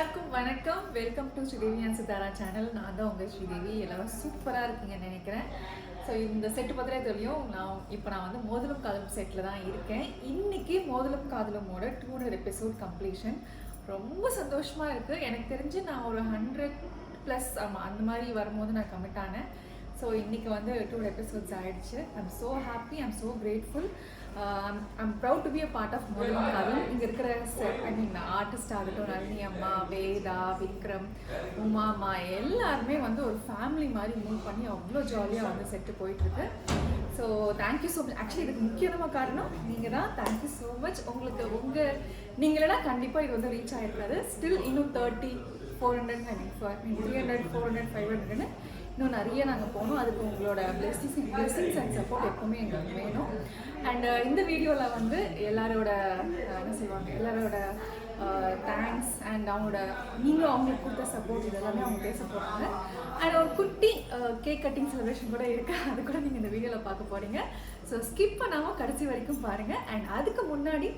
எல்லாருக்கும் வணக்கம். Welcome to Sridevi and Sithara channel. நான் தான் உங்கள் ஸ்ரீதேவி. எல்லாரும் சூப்பராக இருக்கீங்கன்னு நினைக்கிறேன். ஸோ இந்த செட்டு பத்திரே தெரியும். நான் வந்து மோதலும் காதலும் செட்டில் தான் இருக்கேன். இன்றைக்கி மோதலும் காதலுமோட 200 எபிசோட் கம்ப்ளீஷன். ரொம்ப சந்தோஷமாக இருக்குது. எனக்கு தெரிஞ்சு நான் ஒரு 100+ அந்த மாதிரி வரும்போது நான் கமிட் ஆனேன். ஸோ இன்றைக்கி வந்து 2 எபிசோட்ஸ் ஆகிடுச்சு. I'm so happy, I'm so grateful. I'm proud to be a part of மோதலும் காதலும். இங்கே இருக்கிற ஆர்டிஸ்ட் ஆகட்டும், நளினி அம்மா, வேதா, விக்ரம், உமா அம்மா எல்லாருமே வந்து ஒரு ஃபேமிலி மாதிரி மூவ் பண்ணி அவ்வளோ ஜாலியாக வந்து செட்டு போயிட்டுருக்கு. So thank you so much. Actually இதுக்கு முக்கியமான காரணம் நீங்கள் தான். Thank you so much. உங்களுக்கு நீங்களா கண்டிப்பாக இது வந்து ரீச் ஆகிருக்காது. ஸ்டில் இன்னும் 30, 400, 300, 400, 500ன்னு இன்னும் நிறைய நாங்கள் போகணும். அதுக்கு உங்களோட பிளெஸிங்ஸ் அண்ட் சப்போர்ட் எப்போவுமே எங்களுக்கு வேணும். அண்ட் இந்த வீடியோவில் வந்து எல்லாரோட தேங்க்ஸ் அண்ட் நீங்களும் அவங்களுக்கு கொடுத்த சப்போர்ட் இதெல்லாமே அவங்க பேச போகிறாங்க. அண்ட் ஒரு குட்டி கேக் கட்டிங் செலிப்ரேஷன் கூட இருக்குது. அது கூட நீங்கள் இந்த வீடியோவில் பார்க்க போகிறீங்க. ஸோ ஸ்கிப் பண்ணாமல் கடைசி வரைக்கும் பாருங்கள். அண்ட் அதுக்கு முன்னாடி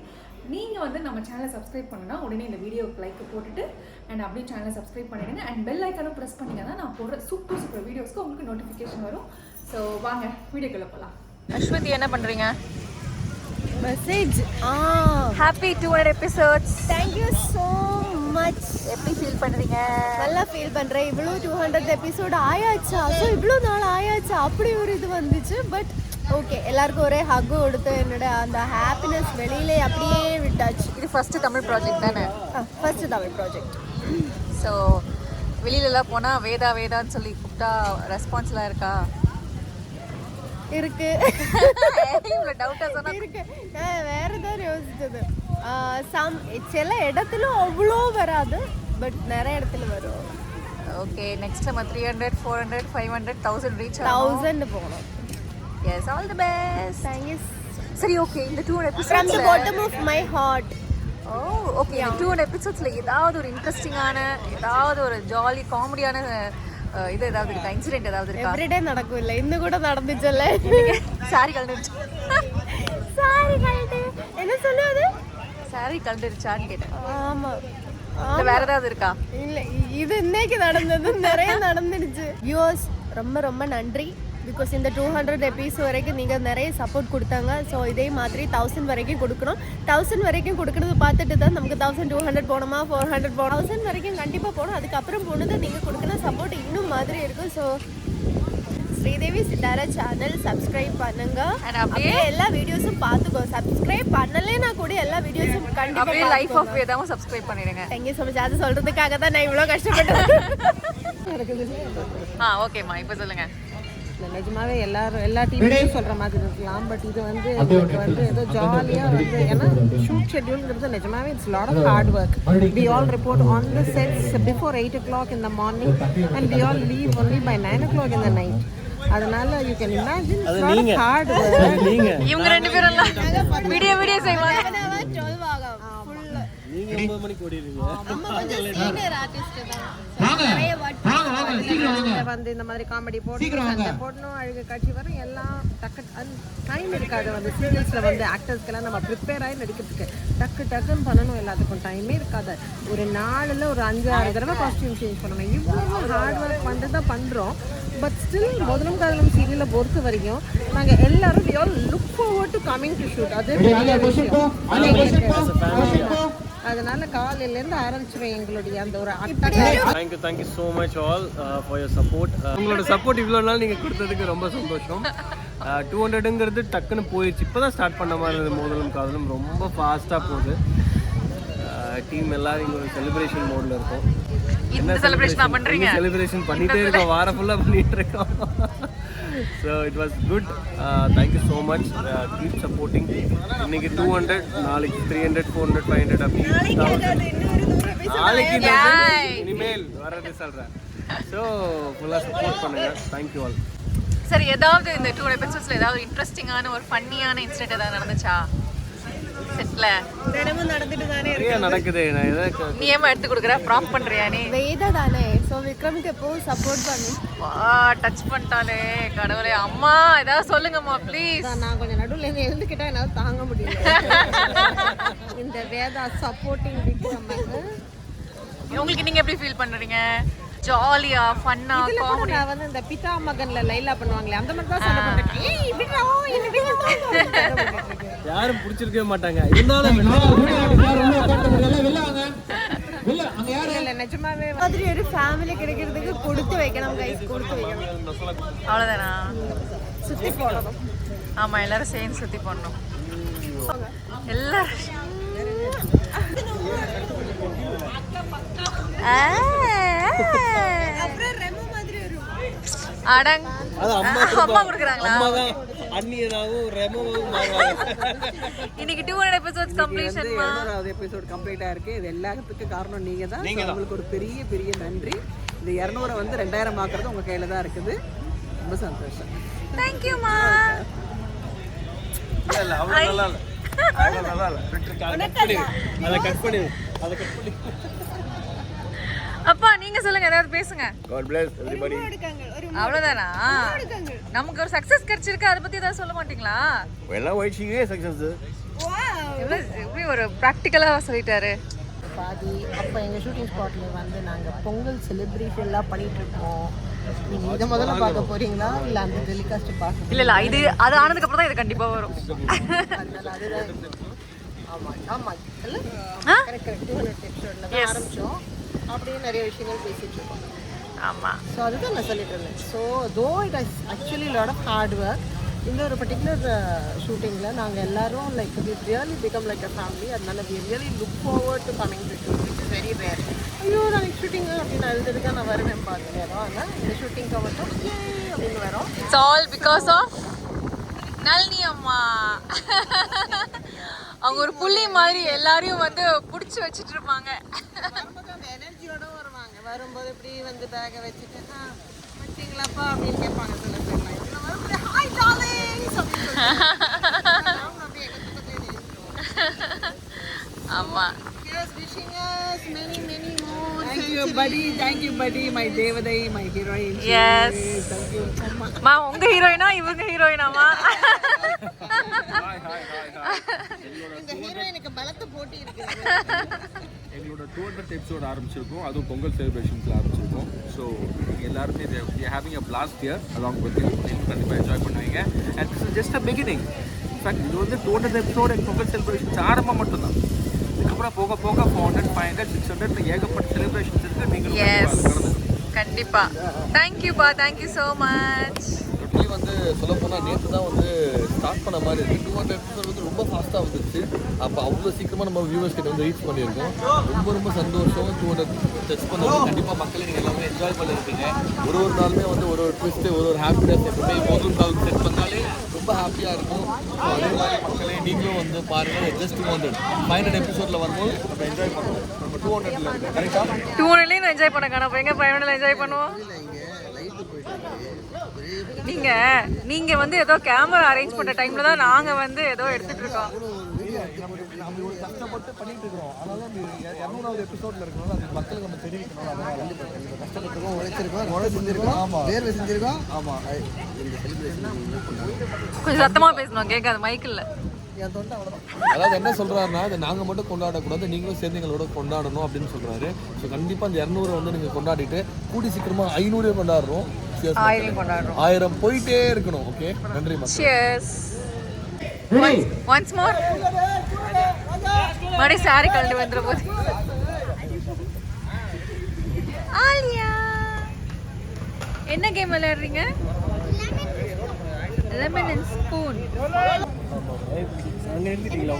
நீங்கள் வந்து நம்ம சேனலை சப்ஸ்கிரைப் பண்ணுன்னா உடனே இந்த வீடியோவுக்கு லைக் போட்டுட்டு அண்ட் அப்படியே சேனலை சப்ஸ்கிரைப் பண்ணிடுங்க. அண்ட் பெல் ஐக்கானும் ப்ரெஸ் பண்ணிங்கன்னா நான் போடுற சூப்பர் வீடியோஸ்க்கு உங்களுக்கு நோட்டிஃபிகேஷன் வரும். ஸோ வாங்க வீடியோக்குள்ளே போகலாம். அஸ்வதி என்ன பண்ணுறீங்க? Message happy 200 episodes. Thank you so much. எப்படி ஃபீல் பண்ணுறீங்க? நல்லா ஃபீல் பண்ணுறேன். இவ்வளோ 200 எபிசோடு ஆயாச்சா? ஸோ இவ்வளோ நாள் ஆயாச்சா? அப்படி ஒரு இது வந்துச்சு. பட் ஓகே, எல்லாருக்கும் ஒரே ஹக்கு கொடுத்து என்னோட அந்த ஹாப்பினஸ் வெளியிலே அப்படியே விட்டாச்சு. இது ஃபஸ்ட்டு தமிழ் ப்ராஜெக்ட் தானே? First Tamil project. ஸோ வெளியிலலாம் போனால் வேதான்னு சொல்லி கூப்பிட்டா ரெஸ்பான்ஸ்லாம் இருக்கா? இருக்கு இருக்கு. வேற தான் யோசிச்சது. சில இடத்துல அவ்வளோ வராது, பட் நிறைய இடத்துல வரும். ஓகே, நெக்ஸ்ட் நம்ம 300, 400, 500, 1000 ரீச் 1000 போகணும். Yes, all the best. Thank you. சரி, ஓகே, இந்த 200 episodes from the bottom of my heart. Okay, இந்த 200 எபிசோட்ஸ்ல ஏதாவது ஒரு இன்ட்ரெஸ்டிங்கான, ஏதாவது ஒரு ஜாலி காமெடியான இது ஏதாவது இருக்கா? இன்சிடென்ட் ஏதாவது இருக்கா? எவ்ரிடே நடக்கும். இல்ல இன்னும் கூட நடந்துச்சுல்ல. சாரி கலந்துருச்சு. சாரி கலந்து என்ன சொல்லுது? சாரி கலந்துருச்சான்னு கேட்டேன். ஆமா. வேற ஏதாவது இருக்கா? இல்ல, இது இன்னைக்கு நடந்தது. நிறைய நடந்துடுச்சு. வியூவர்ஸ் ரொம்ப நன்றி. பிகாஸ் இந்த 200 எபிசோட் வரைக்கும் நீங்கள் நிறைய சப்போர்ட் கொடுத்தாங்க. ஸோ இதே மாதிரி 1000 வரைக்கும் கொடுக்கணும். 1000 வரைக்கும் கொடுக்குறது பார்த்துட்டு தான் நமக்கு 1200 போகணுமா, 400 போகணும். 1000 வரைக்கும் கண்டிப்பாக போகணும். அதுக்கப்புறம் போனது நீங்கள் கொடுக்குற சப்போர்ட் இன்னும் மாதிரி இருக்கும். So Sridevi Sithara channel subscribe பண்ணுங்க. அப்படியே எல்லா வீடியோஸும் பார்த்துக்கோ. சப்ஸ்கிரைப் பண்ணலைன்னா கூட எல்லா வீடியோஸும் கண்டிப்பாக லைஃப் ஆஃப் வேதாவும் சப்ஸ்கிரைப் பண்ணிடுங்க. Thank you so much. அது சொல்கிறதுக்காக தான் நான் இவ்வளோ கஷ்டப்பட்டேன். ஓகேம்மா, இப்போ சொல்லுங்கள். நிஜமாவே எல்லா டீம்லையும் சொல்கிற மாதிரி இருக்கலாம். பட் இது வந்து எங்களுக்கு வந்து ஏதோ ஜாலியாக வந்து, ஏன்னா ஷூட் ஷெட்யூல்ங்கிறது நிஜமாவே it's lot of hard work. We all report on the sets before 8 o'clock in the morning and we all leave only by 9 o'clock in the night. அதனால you can imagine it's lot of hard work. இவங்க ரெண்டு பேரும் எல்லாம் video செய்வாங்க. நீங்க 9 மணிக்கு ஓடிடுவீங்க. நம்ம கொஞ்சம் சீனியர் ஆர்டிஸ்ட் தான். வந்து இந்த மாதிரி காமெடி போடணும், அழுகு காட்சி வரும், எல்லாம் டைம் இருக்காது. வந்து சீரியல்ஸில் வந்து ஆக்டர்ஸ்க்கெல்லாம் நம்ம ப்ரிப்பேர் ஆகி நடிக்கிறதுக்கு டக்குன்னு பண்ணணும். எல்லாத்துக்கும் டைமே இருக்காது. ஒரு நாளில் ஒரு 5-6 தடவை காஸ்டியூம் சேஞ்ச் பண்ணணும். இவ்வளோ ஹார்ட் ஒர்க் பண்ணிட்டு தான் பண்ணுறோம். பட் ஸ்டில் மோதலும் காதலும் சீரியலை பொறுத்த வரைக்கும் நாங்கள் எல்லாரும் we all look forward to coming to shoot. அது அதனால காலையிலேருந்து ஆரம்பிச்சிடும் எங்களுடைய அந்த ஒரு thank you so much all for your support. உங்களோட சப்போர்ட் இவ்வளோ நாள் நீங்கள் கொடுத்ததுக்கு ரொம்ப சந்தோஷம். 200ங்கிறது டக்குன்னு போயிடுச்சு. இப்போ தான் ஸ்டார்ட் பண்ண மாதிரி இருந்தது. மோதலும் காதலும் ரொம்ப ஃபாஸ்ட்டாக போகுது. டீம் எல்லாரும் இங்கே ஒரு செலிப்ரேஷன் மோடில் இருக்கும். என்ன செலிப்ரேஷன் பண்ணிகிட்டே இருக்கோம், வாரம் ஃபுல்லாக பண்ணிகிட்டு இருக்கோம். So it was good. Thank you so much. Keep supporting. இன்னைக்கு 200, நாளைக்கு 300, 400, 500 அப்படி நாளைக்கு இனிமேல் வரது சொல்கிறேன். ஸோ ஃபுல்லாக சப்போர்ட் பண்ணுங்க. Thank you all. சரி, ஏதாவது இந்த 200 எபிசோட்ஸ்ல ஏதாவது இன்ட்ரெஸ்டிங்கான ஒரு ஃபன்னியான இன்சிடென்ட் ஏதாவது நடந்துச்சா செட்ல? தினமும் நடந்துட்டு தானே நிறைய நடக்குது. நீ ஏமா எடுத்து கொடுக்குற? ப்ராப் பண்றியா நீ? வேதா தானே. ஸோ விக்ரமுக்கு எப்பவும் சப்போர்ட் பண்ணு. டச் பண்ணிட்டாலே கடவுளே. அம்மா ஏதாவது சொல்லுங்கம்மா ப்ளீஸ். நான் கொஞ்சம் நடுவில் எழுந்துக்கிட்டா என்னால் தாங்க முடியல. இந்த வேதா சப்போர்ட்டிங் விக்ரம் உங்களுக்கு நீங்க எப்படி ஃபீல் பண்றீங்க? ஜாலியா, ஃபன்னா, இதுல கூட காமெடி? நான் வந்து இந்த பிதா மகன்ல லைலா பண்ணுவாங்களே அந்த மாதிரி தான் சண்டை போட்டுருக்கேன். ஏய் விடுறா என்ன விடுறா. யாரும் பிடிச்சிருக்கவே மாட்டாங்க. இருந்தாலும் இல்ல நிஜமாவே மாதிரி ஒரு ஃபேமிலி கிடைக்கிறதுக்கு கொடுத்து வைக்கணும் கைஸ், கொடுத்து வைக்கணும். அவ்வளவுதானா? சுத்தி போடணும். ஆமா, எல்லாரும் சேர்ந்து சுத்தி போடணும். எல்லாரும் அப்புறம் ரெமோ மாதிரி வரும். அடங் அது அம்மா கொடுக்குறாங்களா? அம்மாதான் அண்ணியனாவும் ரெமோவும் மாறுவாங்க. இன்னைக்கு 200 எபிசோட்ஸ் கம்ப்ளீஷன்மா. 200வது எபிசோட் கம்ப்ளீட் ஆயிருக்கு. இது எல்லாத்துக்கும் காரணம் நீங்க தான். உங்களுக்கு ஒரு பெரிய பெரிய நன்றி. இந்த 200 வந்து 2000 ஆக்குறது உங்க கையில தான் இருக்குது. ரொம்ப சந்தோஷம். Thank you மா. இல்ல அவ்வளவு நல்லா இல்ல. அவ்வளவு நல்லா இல்ல. அதை கட் பண்ணி. அப்பா நீங்க சொல்லுங்க, ஏதாவது பேசுங்க. God bless everybody. அவ்வளவுதானா? நமக்கு ஒரு சக்சஸ் கிடைச்சிருக்கு, அதை பத்தி ஏதாவது சொல்ல மாட்டீங்களா? எல்லாம் வயசுக்கே சக்சஸ். எப்படி ஒரு ப்ராக்டிக்கலா சொல்லிட்டாரு. பாதி அப்போ எங்கள் ஷூட்டிங் ஸ்பாட்டில் வந்து நாங்கள் பொங்கல் செலிப்ரேஷன்லாம் பண்ணிட்டு இருக்கோம். நீங்கள் இதை முதல்ல பார்க்க போறீங்களா இல்லை அந்த டெலிகாஸ்ட் பார்க்க? இல்ல இது அது ஆனதுக்கு அப்புறம் தான் இது கண்டிப்பா வரும். அதனால அதுதான். ஆமாம் ஆமாம் இல்லை கரெக்ட் 200 எபிசோடில் தான் ஆரம்பித்தோம். அப்படியே நிறைய விஷயங்கள் பேசிகிட்டு இருக்கோம். ஆமா. ஸோ அதுதான் நான் சொல்லிட்டு இருந்தேன். So though it is actually lot of hard work. இந்த ஒரு பர்டிகுலர் ஷூட்டிங்கில் நாங்கள் எல்லாரும் like we really become like a family. அதனால we really look forward to coming to shoot. It is very rare. ஐயோ நாளைக்கு ஷூட்டிங்கு அப்படின்னு அழுதுதான் நான் வருவேன் பார்த்து நேரம். ஆனால் இந்த ஷூட்டிங்க்கு மட்டும் அப்படின்னு வரோம். It's all because of Nalini அம்மா. அவங்க ஒரு புள்ளி மாதிரி எல்லாரையும் வந்து புடிச்சு வச்சிட்டு இருப்பாங்க. வரும்போது அந்த எனர்ஜியோட வருவாங்க. வரும்போது இப்படி வந்து பேக்கை வச்சுட்டு வச்சிங்களாப்பா அப்படின்னு கேட்பாங்க சில பேர்லாம். இதில் வரும்போது ஹாய் டார்லிங்ஸ் அப்படின்னு சொல்லிட்டு அப்படியே ஆமா. Yes, wishing us many more. Thank you buddy, my Devadai, my heroine. Yes. Thank you. மா உங்க ஹீரோயினா இவங்க ஹீரோயினாமா? இந்த ஹீரோயினுக்கு பலத்த போட்டி இருக்கு. எங்களோட 200th எபிசோட் ஆரம்பிச்சிருக்கோம். அதுவும் பொங்கல் செலிப்ரேஷன்ஸில் ஆரம்பிச்சிருக்கோம். ஸோ எல்லாருமே having a blast year along with you. நீங்கள் கண்டிப்பாக என்ஜாய் பண்ணுவீங்க. And this is just a beginning. In fact இது வந்து 200th எபிசோட் எங்கள் பொங்கல் செலிப்ரேஷன்ஸ் ஆரம்பம் மட்டும்தான். இதுக்கப்புறம் போக போக 400, 500, 600 ஏகப்பட்ட செலிப்ரேஷன்ஸ் இருக்குது. நீங்கள் கண்டிப்பா. தேங்க்யூப்பா, தேங்க்யூ ஸோ மச். டோட்டலி வந்து சொல்லப்போனால் நேற்று தான் வந்து ஸ்டார்ட் பண்ண மாதிரி இருக்குது. 200 எபிசோட் வந்து ரொம்ப ஃபாஸ்ட்டாக வந்துருச்சு. அப்போ அவ்வளோ சீக்கிரமாக நம்ம வியூவர்ஸ் கிட்ட வந்து ரீச் பண்ணியிருக்கோம். ரொம்ப சந்தோஷம். 200 டச் பண்ணது கண்டிப்பாக மக்களே நீங்கள் எல்லாமே என்ஜாய் பண்ணியிருக்கீங்க. ஒரு நாளுமே வந்து ஒரு ட்விஸ்ட்டு ஒரு ஹாப்பினஸ் எப்பவுமே முதல் நாள் செட் பண்ணாலே ரொம்ப ஹாப்பியாக இருக்கும். ஸோ அதே மாதிரி மக்களே நீங்களும் வந்து பாருங்கள். ஜஸ்ட் 200 500 எபிசோடில் வரும்போது நம்ம என்ஜாய் பண்ணுவோம். நம்ம 200 கரெக்டாக 200ல என்ஜாய் பண்ண காண போய் 500ல என்ஜாய் பண்ணுவோம். நீங்க வந்து ஏதோ கேமரா அரேஞ்ச் பண்ற டைம்ல தான் நாங்க வந்து ஏதோ எடுத்துட்டு இருக்கோம். நம்ம ஒரு கஷ்டப்பட்டு பண்ணிட்டு இருக்கோம். அதனால அந்த 200வது எபிசோட்ல இருக்கணும். அது மக்களுக்கு நம்ம தெரிவிக்கணும். அதனால கஷ்டப்பட்டுருக்கோம், உழைச்சிருக்கோம், ஆமா வேர்வை செஞ்சிருக்கோம். ஆமா கொஞ்சம் சத்தமா பேசணும், கேட்காது மைக்கில். அதாவது என்ன சொல்றாருன்னா இதை நாங்கள் மட்டும் கொண்டாடக்கூடாது, நீங்களும் சேர்ந்து எங்களோட கொண்டாடணும் அப்படின்னு சொல்றாரு. ஸோ கண்டிப்பாக இந்த 200 வந்து நீங்கள் கொண்டாடிட்டு கூடி சீக்கிரமா 500 கொண்டாடுறோம். 1000 போயிட்டே இருக்கணும். ஓகே, நன்றி. Cheers. Once more. மடி சாரி கழண்டு வந்துற போது. ஆலியா என்ன கேம் விளையாடுறீங்க? Lemon and spoon. அங்க எழுதிட்டீங்களா?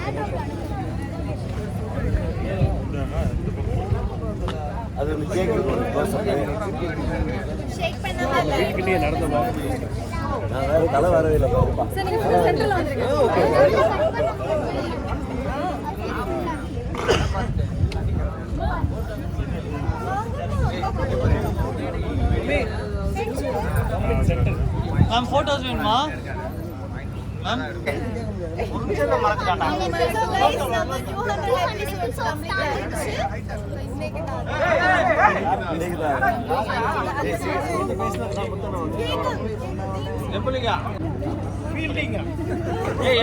அது வந்து கேக் வீட்டுக்கிட்டே நடந்த மாதிரி நான் வேற தலை வரவே இல்லை. சார் நீங்க ஃபுல் சென்டர்ல வந்துருங்க. மேம் போட்டோஸ் வேணுமா மேம்? ஒரு நிமிஷம் தான் மறந்துட்டானா? எப்படிங்க ஃபீல்டிங் ஏய்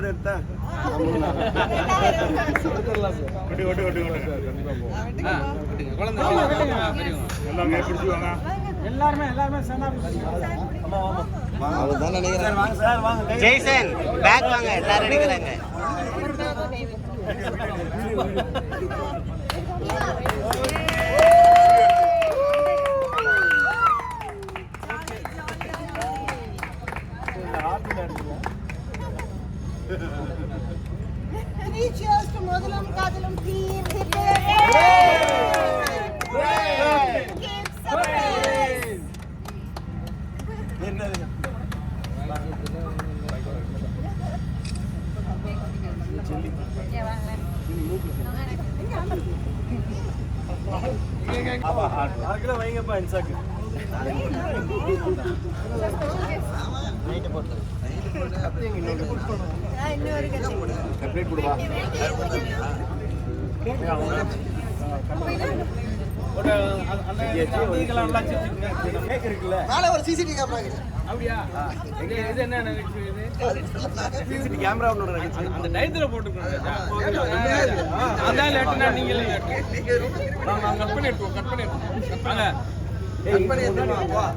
எபிசோட் எடுத்தேன் ஜெய்சன் பேக் வாங்க எல்லாரும் எடுக்கிறாங்க வைங்கப்பா இன்சாக்கு ஒரு சிசிடிவி கேமரா அப்படியா இது என்ன சிசிடிவி கேமரா அந்த டயத்துல போட்டுக்கணும் அதான் லேட்டுனா நீங்களே லேட்டு கட் பண்ணி எடுத்துவோம் கட் பண்ணி எடுத்துவோம்